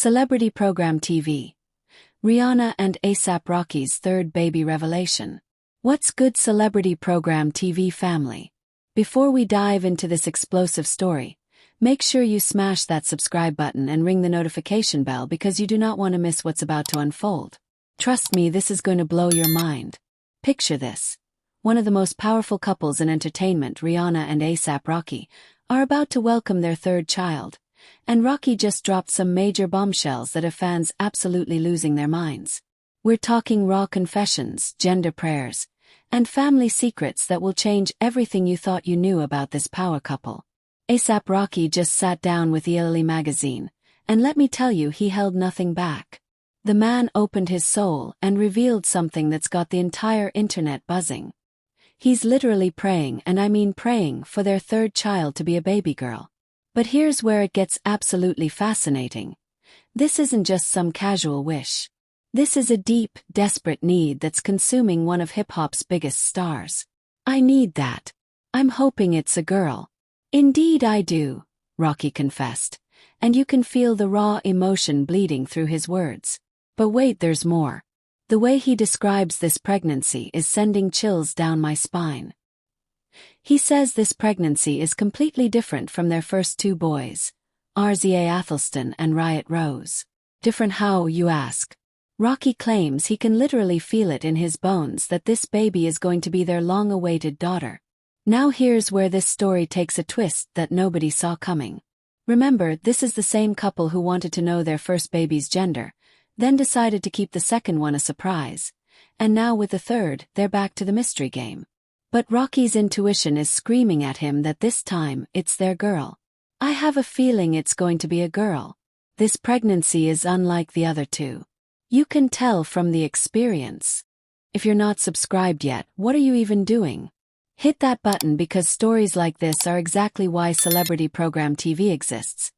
Celebrity Program TV. Rihanna and A$AP Rocky's third baby revelation. What's good, Celebrity Program TV family? Before we dive into this explosive story, make sure you smash that subscribe button and ring the notification bell because you do not want to miss what's about to unfold. Trust me, this is going to blow your mind. Picture this. One of the most powerful couples in entertainment, Rihanna and A$AP Rocky, are about to welcome their third child, and Rocky just dropped some major bombshells that have fans absolutely losing their minds. We're talking raw confessions, gender prayers, and family secrets that will change everything you thought you knew about this power couple. A$AP Rocky just sat down with Elle magazine, and let me tell you, he held nothing back. The man opened his soul and revealed something that's got the entire internet buzzing. He's literally praying, and I mean praying, for their third child to be a baby girl. But here's where it gets absolutely fascinating. This isn't just some casual wish. This is a deep, desperate need that's consuming one of hip-hop's biggest stars. "I need that. I'm hoping it's a girl." "Indeed I do," Rocky confessed, and you can feel the raw emotion bleeding through his words. But wait, there's more. The way he describes this pregnancy is sending chills down my spine. He says this pregnancy is completely different from their first two boys, RZA Athelston and Riot Rose. Different how, you ask? Rocky claims he can literally feel it in his bones that this baby is going to be their long-awaited daughter. Now here's where this story takes a twist that nobody saw coming. Remember, this is the same couple who wanted to know their first baby's gender, then decided to keep the second one a surprise, and now with the third, they're back to the mystery game. But Rocky's intuition is screaming at him that this time, it's their girl. "I have a feeling it's going to be a girl. This pregnancy is unlike the other two. You can tell from the experience." If you're not subscribed yet, what are you even doing? Hit that button because stories like this are exactly why Celebrity Program TV exists.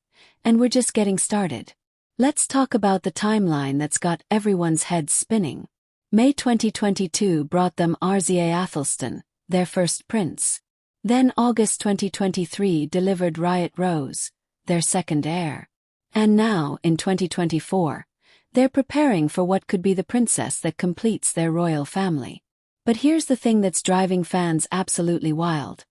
And we're just getting started. Let's talk about the timeline that's got everyone's heads spinning. May 2022 brought them RZA Athelston, their first prince. Then August 2023 delivered Riot Rose, their second heir. And now, in 2024, they're preparing for what could be the princess that completes their royal family. But here's the thing that's driving fans absolutely wild.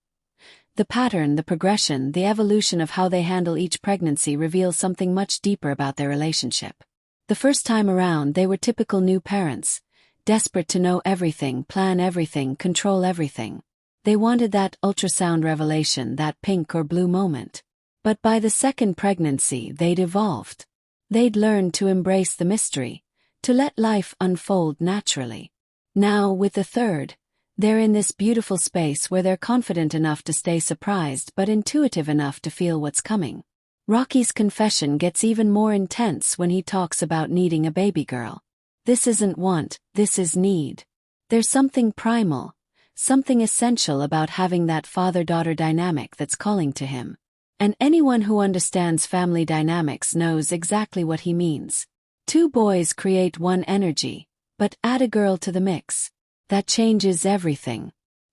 The pattern, the progression, the evolution of how they handle each pregnancy reveals something much deeper about their relationship. The first time around, they were typical new parents, desperate to know everything, plan everything, control everything. They wanted that ultrasound revelation, that pink or blue moment. But by the second pregnancy, they'd evolved. They'd learned to embrace the mystery, to let life unfold naturally. Now, with the third, they're in this beautiful space where they're confident enough to stay surprised but intuitive enough to feel what's coming. Rocky's confession gets even more intense when he talks about needing a baby girl. This isn't want, this is need. There's something primal, something essential about having that father-daughter dynamic that's calling to him. And anyone who understands family dynamics knows exactly what he means. Two boys create one energy, but add a girl to the mix. That changes everything.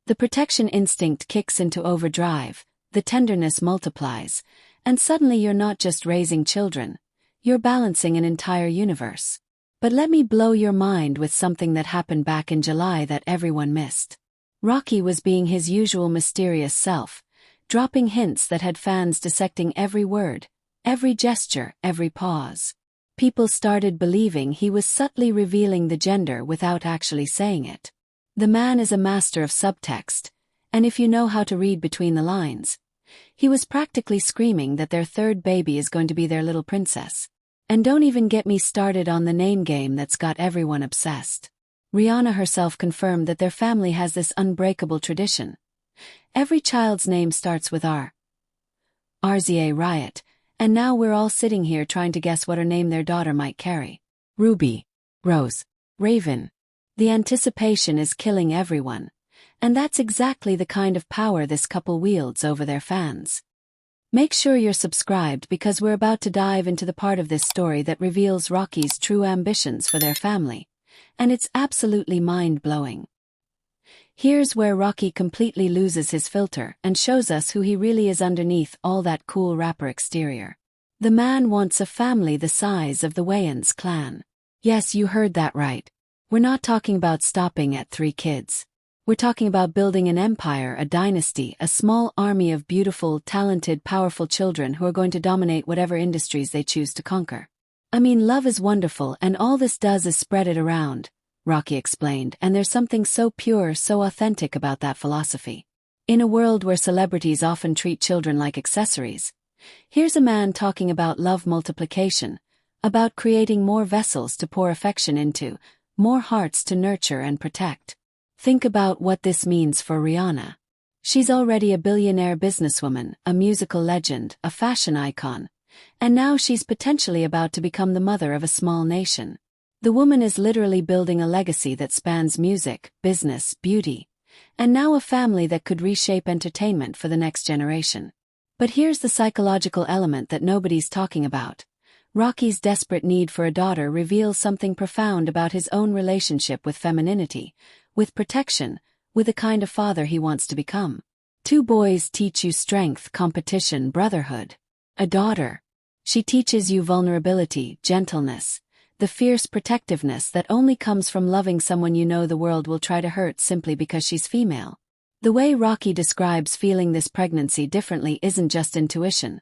The protection instinct kicks into overdrive, the tenderness multiplies, and suddenly you're not just raising children, you're balancing an entire universe. But let me blow your mind with something that happened back in July that everyone missed. Rocky was being his usual mysterious self, dropping hints that had fans dissecting every word, every gesture, every pause. People started believing he was subtly revealing the gender without actually saying it. The man is a master of subtext, and if you know how to read between the lines, he was practically screaming that their third baby is going to be their little princess. And don't even get me started on the name game that's got everyone obsessed. Rihanna herself confirmed that their family has this unbreakable tradition. Every child's name starts with R. RZA Riot, and now we're all sitting here trying to guess what her name their daughter might carry. Ruby, Rose, Raven. The anticipation is killing everyone, and that's exactly the kind of power this couple wields over their fans. Make sure you're subscribed because we're about to dive into the part of this story that reveals Rocky's true ambitions for their family, and it's absolutely mind-blowing. Here's where Rocky completely loses his filter and shows us who he really is underneath all that cool rapper exterior. The man wants a family the size of the Wayans clan. Yes, you heard that right. We're not talking about stopping at 3 kids. We're talking about building an empire, a dynasty, a small army of beautiful, talented, powerful children who are going to dominate whatever industries they choose to conquer. I mean, love is wonderful, and all this does is spread it around, Rocky explained, and there's something so pure, so authentic about that philosophy. In a world where celebrities often treat children like accessories, here's a man talking about love multiplication, about creating more vessels to pour affection into, more hearts to nurture and protect. Think about what this means for Rihanna. She's already a billionaire businesswoman, a musical legend, a fashion icon, and now she's potentially about to become the mother of a small nation. The woman is literally building a legacy that spans music, business, beauty, and now a family that could reshape entertainment for the next generation. But here's the psychological element that nobody's talking about. Rocky's desperate need for a daughter reveals something profound about his own relationship with femininity, with protection, with the kind of father he wants to become. 2 boys teach you strength, competition, brotherhood. A daughter, she teaches you vulnerability, gentleness, the fierce protectiveness that only comes from loving someone you know the world will try to hurt simply because she's female. The way Rocky describes feeling this pregnancy differently isn't just intuition.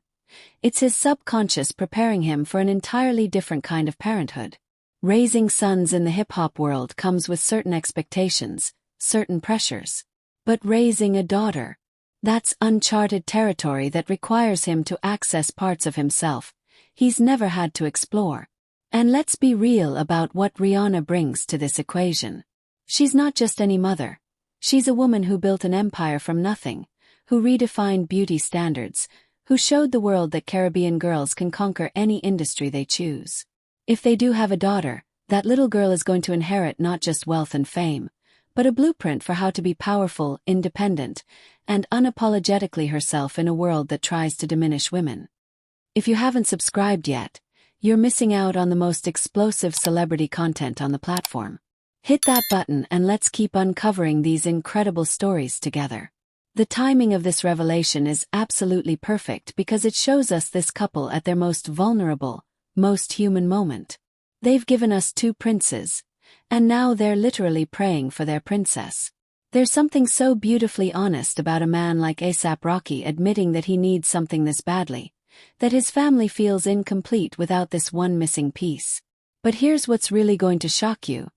It's his subconscious preparing him for an entirely different kind of parenthood. Raising sons in the hip-hop world comes with certain expectations, certain pressures. But raising a daughter, that's uncharted territory that requires him to access parts of himself he's never had to explore. And let's be real about what Rihanna brings to this equation. She's not just any mother. She's a woman who built an empire from nothing, who redefined beauty standards, who showed the world that Caribbean girls can conquer any industry they choose. If they do have a daughter, that little girl is going to inherit not just wealth and fame, but a blueprint for how to be powerful, independent, and unapologetically herself in a world that tries to diminish women. If you haven't subscribed yet, you're missing out on the most explosive celebrity content on the platform. Hit that button and let's keep uncovering these incredible stories together. The timing of this revelation is absolutely perfect because it shows us this couple at their most vulnerable, most human moment. They've given us 2 princes, and now they're literally praying for their princess. There's something so beautifully honest about a man like A$AP Rocky admitting that he needs something this badly, that his family feels incomplete without this one missing piece. But here's what's really going to shock you.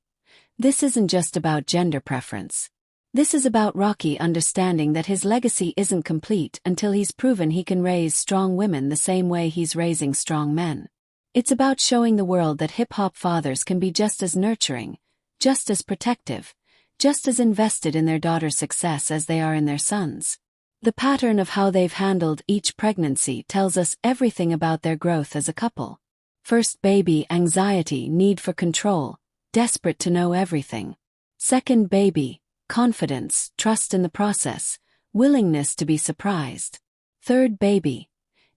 This isn't just about gender preference. This is about Rocky understanding that his legacy isn't complete until he's proven he can raise strong women the same way he's raising strong men. It's about showing the world that hip-hop fathers can be just as nurturing, just as protective, just as invested in their daughter's success as they are in their sons. The pattern of how they've handled each pregnancy tells us everything about their growth as a couple. First baby, anxiety, need for control, desperate to know everything. Second baby, confidence, trust in the process, willingness to be surprised. Third baby,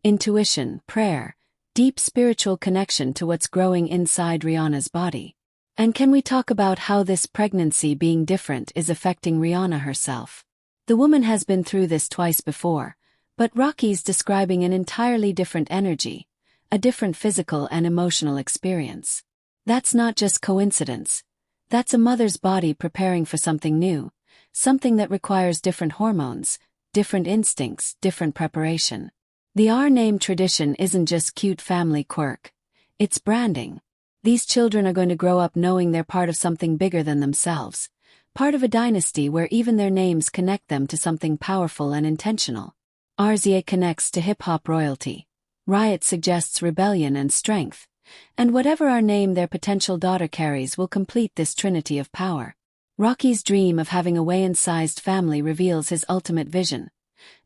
intuition, prayer, deep spiritual connection to what's growing inside Rihanna's body. And can we talk about how this pregnancy being different is affecting Rihanna herself? The woman has been through this twice before, but Rocky's describing an entirely different energy, a different physical and emotional experience. That's not just coincidence. That's a mother's body preparing for something new, something that requires different hormones, different instincts, different preparation. The R-name tradition isn't just cute family quirk. It's branding. These children are going to grow up knowing they're part of something bigger than themselves, part of a dynasty where even their names connect them to something powerful and intentional. RZA connects to hip-hop royalty. Riot suggests rebellion and strength. And whatever our name their potential daughter carries will complete this trinity of power. Rocky's dream of having a Wayans-sized family reveals his ultimate vision.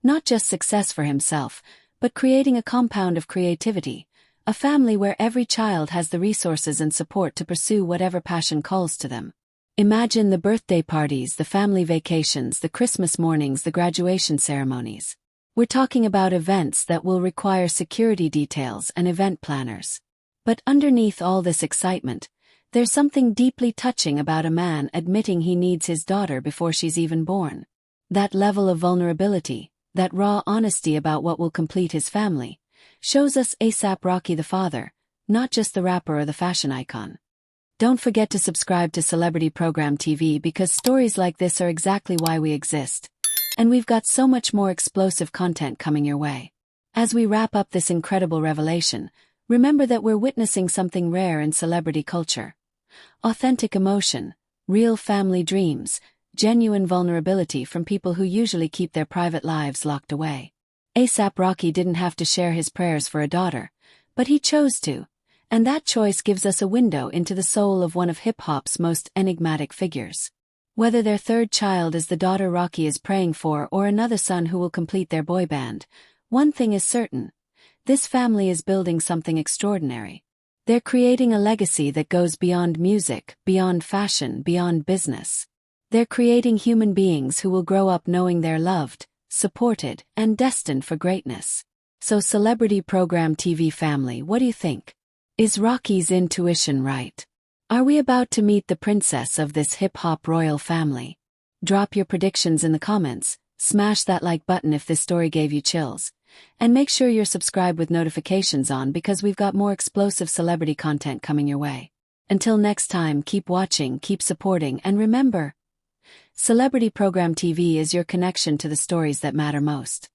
Not just success for himself, but creating a compound of creativity, a family where every child has the resources and support to pursue whatever passion calls to them. Imagine the birthday parties, the family vacations, the Christmas mornings, the graduation ceremonies. We're talking about events that will require security details and event planners. But underneath all this excitement, there's something deeply touching about a man admitting he needs his daughter before she's even born. That level of vulnerability, that raw honesty about what will complete his family, shows us A$AP Rocky the father, not just the rapper or the fashion icon. Don't forget to subscribe to Celebrity Program TV because stories like this are exactly why we exist. And we've got so much more explosive content coming your way. As we wrap up this incredible revelation, remember that we're witnessing something rare in celebrity culture. Authentic emotion, real family dreams, genuine vulnerability from people who usually keep their private lives locked away. A$AP Rocky didn't have to share his prayers for a daughter, but he chose to. And that choice gives us a window into the soul of one of hip-hop's most enigmatic figures. Whether their third child is the daughter Rocky is praying for or another son who will complete their boy band, one thing is certain. This family is building something extraordinary. They're creating a legacy that goes beyond music, beyond fashion, beyond business. They're creating human beings who will grow up knowing they're loved, supported, and destined for greatness. So Celebrity Program TV family, what do you think? Is Rocky's intuition right? Are we about to meet the princess of this hip-hop royal family? Drop your predictions in the comments, smash that like button if this story gave you chills, and make sure you're subscribed with notifications on because we've got more explosive celebrity content coming your way. Until next time, keep watching, keep supporting, and remember, Celebrity Program TV is your connection to the stories that matter most.